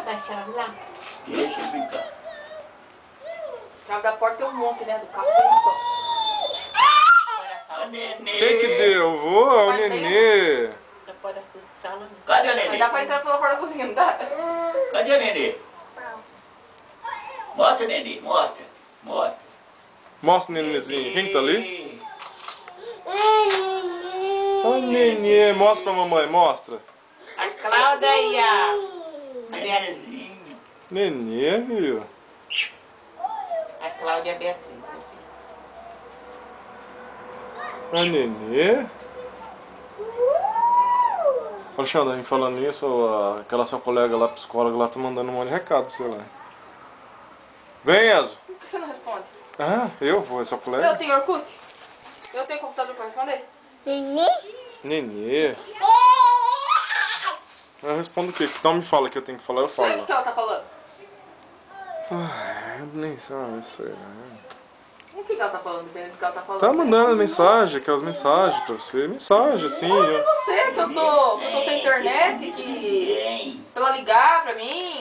dar a chave lá? Deixa eu brincar. Chave da porta tem um monte, né? Do carro tem um só. A nenê. Quem que deu? Vô, é o Mas tem nenê. Da porta da sala. Cadê a Mas nenê? dá pra entrar pela porta da cozinha, não dá? Cadê a nenê? Mostra, nenê. Mostra. Mostra. Mostra o nenenzinho. Quem que tá ali? Nenê. Ai, nenê. Mostra pra mamãe, mostra. A Cláudia e a Nenezinho. Nenê, viu? A Cláudia e a Beatriz. A nenê. Alexandre, a gente falando nisso, aquela sua colega lá, psicóloga lá, tá mandando um monte de recado pra você lá. Vem, Enzo. Por que você não responde? Ah, eu vou, é sua Eu colega? tenho Orkut? Eu tenho computador pra responder? Nenê? Nenê. Eu respondo o quê? Então me fala que eu tenho que falar, eu Não sei o falo. que ela tá falando. Ai, eu nem sei. O que ela tá falando, dependendo do que ela tá falando? Tá mandando mensagem, aquelas mensagens pra você. Mensagem, assim. Fala pra você que eu tô sem internet, que Vem. pra ela ligar pra mim.